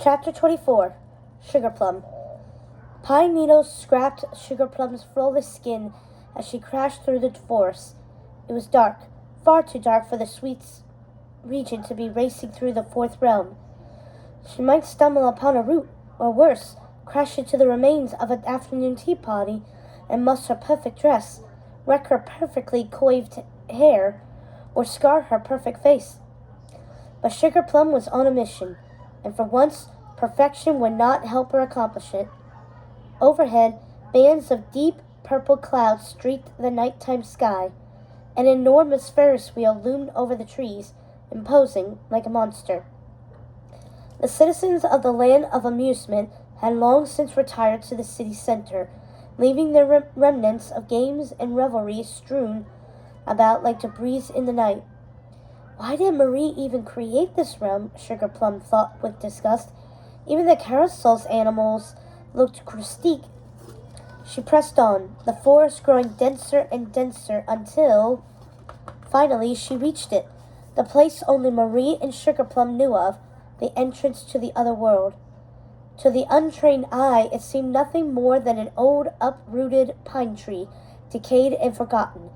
Chapter 24. Sugar Plum. Pine needles scraped Sugar Plum's flawless skin as she crashed through the forest. It was dark, far too dark for the sweets regent to be racing through the fourth realm. She might stumble upon a root, or worse, crash into the remains of an afternoon tea party and muss her perfect dress, wreck her perfectly coiffed hair, or scar her perfect face. But Sugar Plum was on a mission, and for once, perfection would not help her accomplish it. Overhead, bands of deep purple clouds streaked the nighttime sky. An enormous Ferris wheel loomed over the trees, imposing like a monster. The citizens of the land of amusement had long since retired to the city center, leaving their remnants of games and revelries strewn about like debris in the night. Why did Marie even create this realm? Sugar Plum thought with disgust. Even the carousel's animals looked grotesque. She pressed on, the forest growing denser and denser until, finally, she reached it, the place only Marie and Sugar Plum knew of, the entrance to the other world. To the untrained eye, it seemed nothing more than an old, uprooted pine tree, decayed and forgotten.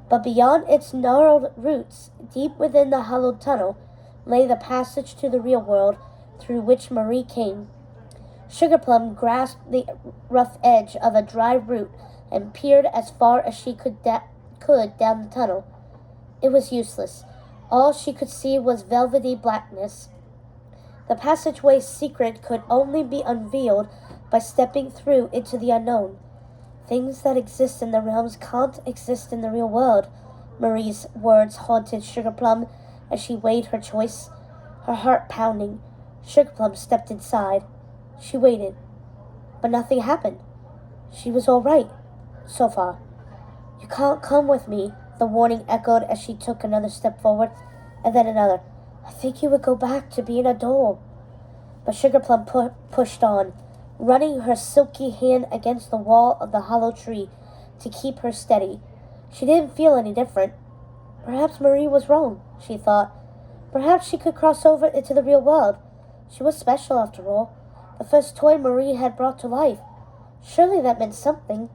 But beyond its gnarled roots, deep within the hollowed tunnel, lay the passage to the real world through which Marie came. Sugar Plum grasped the rough edge of a dry root and peered as far as she could down the tunnel. It was useless. All she could see was velvety blackness. The passageway's secret could only be unveiled by stepping through into the unknown. Things that exist in the realms can't exist in the real world. Marie's words haunted Sugar Plum as she weighed her choice, her heart pounding. Sugar Plum stepped inside. She waited, but nothing happened. She was all right, so far. "You can't come with me," the warning echoed as she took another step forward, and then another. "I think you would go back to being a doll." But Sugar Plum pushed on, running her silky hand against the wall of the hollow tree to keep her steady. She didn't feel any different. Perhaps Marie was wrong, she thought. Perhaps she could cross over into the real world. She was special, after all. The first toy Marie had brought to life. Surely that meant something.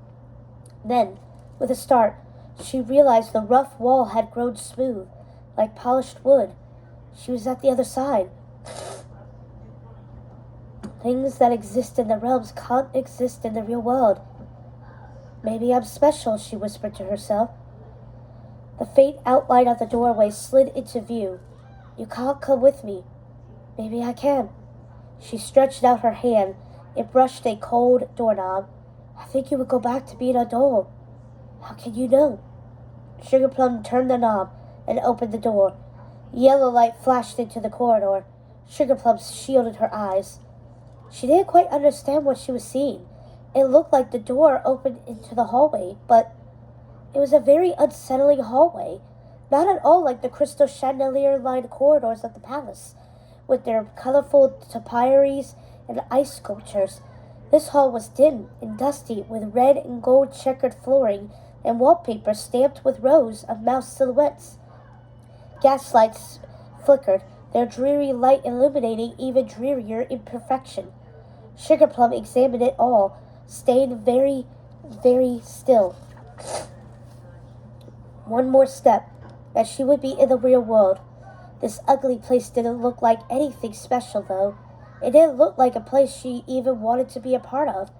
Then, with a start, she realized the rough wall had grown smooth, like polished wood. She was at the other side. Things that exist in the realms can't exist in the real world. "Maybe I'm special," she whispered to herself. The faint outline of the doorway slid into view. "You can't come with me." "Maybe I can." She stretched out her hand. It brushed a cold doorknob. "I think you would go back to being a doll." "How can you know?" Sugar Plum turned the knob and opened the door. Yellow light flashed into the corridor. Sugar Plum shielded her eyes. She didn't quite understand what she was seeing. It looked like the door opened into the hallway, but it was a very unsettling hallway, not at all like the crystal chandelier-lined corridors of the palace, with their colorful topiaries and ice sculptures. This hall was dim and dusty, with red and gold checkered flooring and wallpaper stamped with rows of mouse silhouettes. Gaslights flickered, their dreary light illuminating even drearier imperfection. Sugar Plum examined it all, staying very, very still. One more step, and she would be in the real world. This ugly place didn't look like anything special, though. It didn't look like a place she even wanted to be a part of.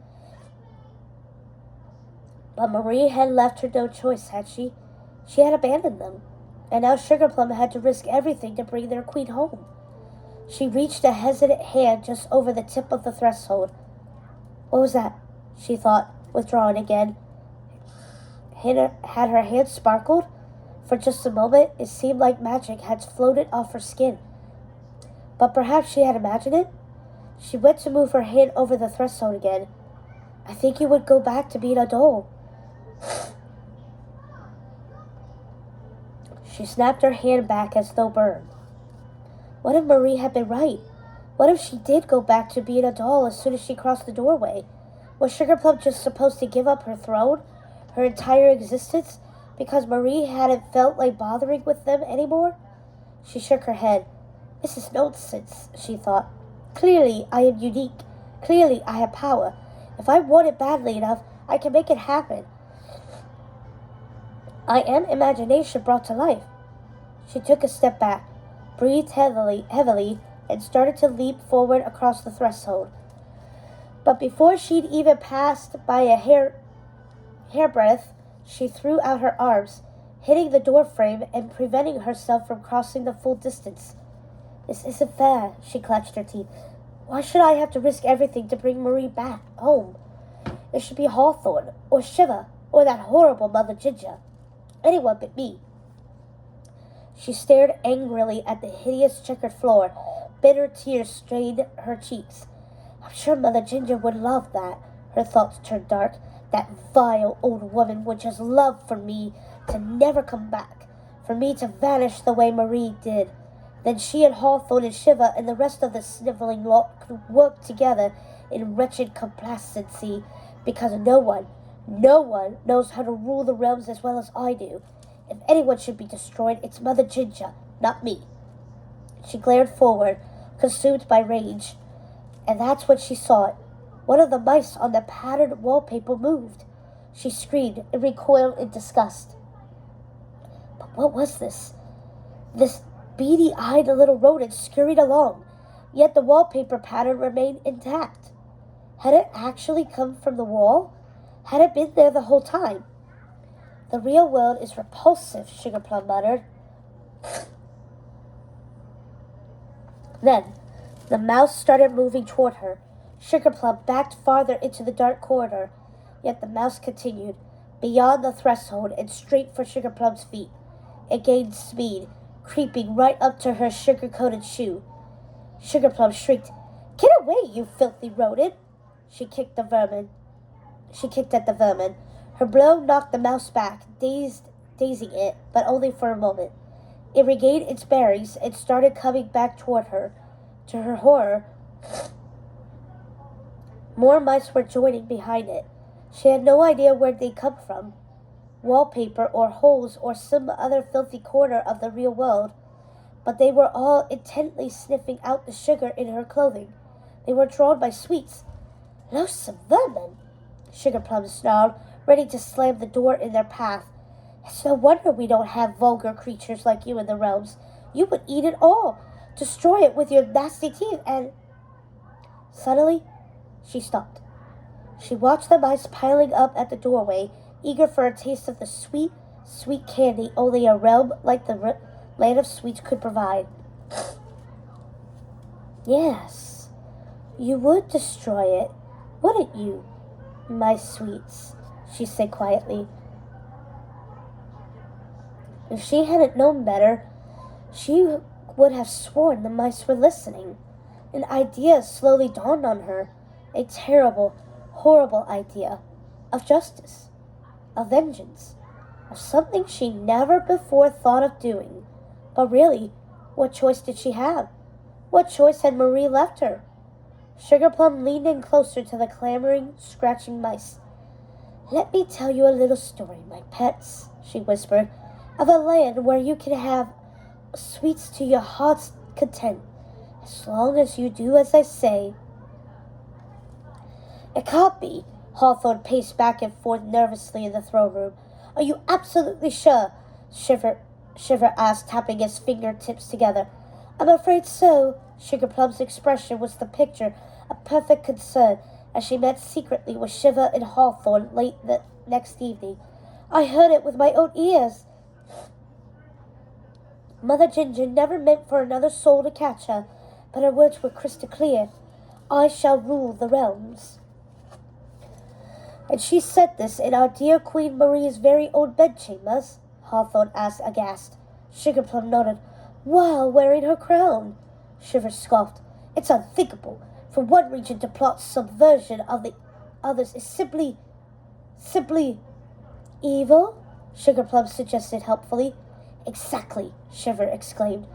But Marie had left her no choice, had she? She had abandoned them. And now Sugar Plum had to risk everything to bring their queen home. She reached a hesitant hand just over the tip of the threshold. What was that? She thought, withdrawing again. Had her hand sparkled? For just a moment, it seemed like magic had floated off her skin. But perhaps she had imagined it? She went to move her hand over the threshold again. "I think you would go back to being a doll." She snapped her hand back as though burned. What if Marie had been right? What if she did go back to being a doll as soon as she crossed the doorway? Was Sugar Plum just supposed to give up her throne, her entire existence, because Marie hadn't felt like bothering with them anymore? She shook her head. "This is nonsense," she thought. Clearly, I am unique. Clearly, I have power. If I want it badly enough, I can make it happen. I am imagination brought to life. She took a step back, breathed heavily, and started to leap forward across the threshold. But before she'd even passed by a hairbreadth, she threw out her arms, hitting the door frame and preventing herself from crossing the full distance. This isn't fair, she clenched her teeth. Why should I have to risk everything to bring Marie back home? It should be Hawthorne, or Shiva, or that horrible Mother Ginger. Anyone but me. She stared angrily at the hideous checkered floor. Bitter tears stained her cheeks. I'm sure Mother Ginger would love that. Her thoughts turned dark. That vile old woman would just love for me to never come back, for me to vanish the way Marie did. Then she and Hawthorne and Shiva and the rest of the sniveling lot could work together in wretched complacency, because no one knows how to rule the realms as well as I do. If anyone should be destroyed, it's Mother Ginger, not me. She glared forward, consumed by rage, and that's when she saw it. One of the mice on the patterned wallpaper moved. She screamed and recoiled in disgust. But what was this? This beady-eyed little rodent scurried along, yet the wallpaper pattern remained intact. Had it actually come from the wall? Had it been there the whole time? The real world is repulsive, Sugarplum muttered. Then, the mouse started moving toward her. Sugarplum backed farther into the dark corridor, yet the mouse continued, beyond the threshold and straight for Sugarplum's feet. It gained speed, creeping right up to her sugar-coated shoe. Sugarplum shrieked, Get away, you filthy rodent! She kicked at the vermin. Her blow knocked the mouse back, dazing it, but only for a moment. It regained its bearings and started coming back toward her. To her horror, more mice were joining behind it. She had no idea where they'd come from. Wallpaper or holes or some other filthy corner of the real world. But they were all intently sniffing out the sugar in her clothing. They were drawn by sweets. Loathsome vermin, Sugarplum snarled, ready to slam the door in their path. It's no wonder we don't have vulgar creatures like you in the realms. You would eat it all, destroy it with your nasty teeth, and... Suddenly, she stopped. She watched the mice piling up at the doorway, eager for a taste of the sweet, sweet candy only a realm like the Land of Sweets could provide. Yes, you would destroy it, wouldn't you, my sweets? She said quietly. If she hadn't known better, she would have sworn the mice were listening. An idea slowly dawned on her, a terrible, horrible idea of justice, of vengeance, of something she never before thought of doing. But really, what choice did she have? What choice had Marie left her? Sugarplum leaned in closer to the clamoring, scratching mice. Let me tell you a little story, my pets, she whispered, of a land where you can have sweets to your heart's content, as long as you do as I say. It can't be. Hawthorne paced back and forth nervously in the throne room. Are you absolutely sure? Shiver asked, tapping his fingertips together. I'm afraid so. Sugarplum's expression was the picture of perfect concern as she met secretly with Shiver and Hawthorne late the next evening. I heard it with my own ears. Mother Ginger never meant for another soul to catch her, but her words were crystal clear. I shall rule the realms. And she said this in our dear Queen Marie's very own bedchambers? Hawthorne asked aghast. Sugarplum nodded. While wearing her crown. Shiver scoffed. It's unthinkable. For one region to plot subversion of the others is simply evil? Sugarplum suggested helpfully. Exactly, Shiver exclaimed.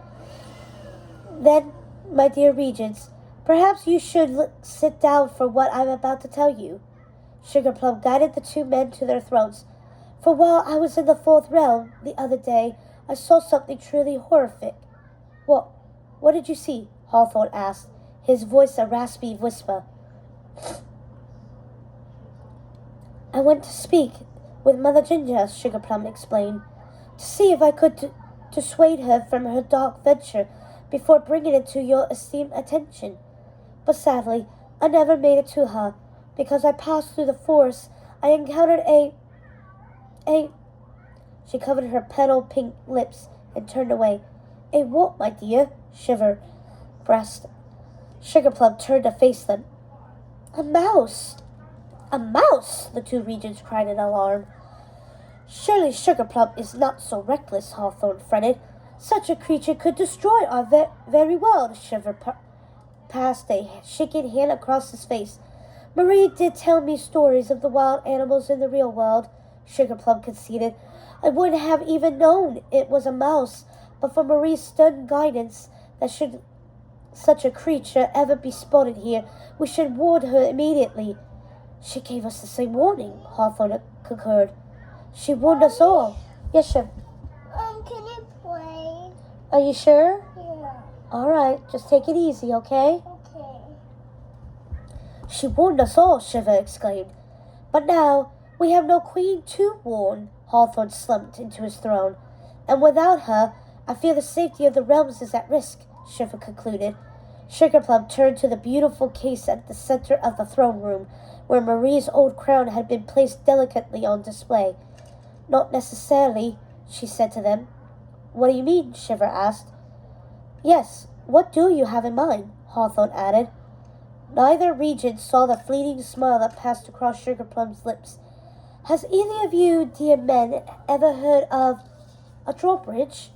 Then, my dear regents, perhaps you should sit down for what I'm about to tell you. Sugarplum guided the two men to their thrones. For while I was in the fourth realm the other day, I saw something truly horrific. What did you see? Hawthorne asked, his voice a raspy whisper. I went to speak with Mother Ginger, Sugarplum explained, to see if I could dissuade her from her dark venture before bringing it to your esteemed attention. But sadly, I never made it to her. Because I passed through the forest, I encountered a... She covered her petal-pink lips and turned away. A what, my dear? Shiver breast. Sugarplum turned to face them. A mouse! A mouse! The two regents cried in alarm. Surely Sugarplum is not so reckless, Hawthorne fretted. Such a creature could destroy our very world. Shiver passed a shaking hand across his face. Marie did tell me stories of the wild animals in the real world, Sugarplum conceded. I wouldn't have even known it was a mouse, but for Marie's stern guidance that should such a creature ever be spotted here, we should warn her immediately. She gave us the same warning, Hawthorne concurred. She warned us all. Yes, sir. Can I play? Are you sure? Yeah. All right, just take it easy, okay? Okay. She warned us all, Shiver exclaimed. But now we have no queen to warn. Hawthorne slumped into his throne. And without her, I fear the safety of the realms is at risk, Shiver concluded. Sugarplum turned to the beautiful case at the center of the throne room, where Marie's old crown had been placed delicately on display. Not necessarily, she said to them. What do you mean? Shiver asked. Yes, what do you have in mind? Hawthorne added. Neither regent saw the fleeting smile that passed across Sugarplum's lips. Has either of you, dear men, ever heard of a drawbridge?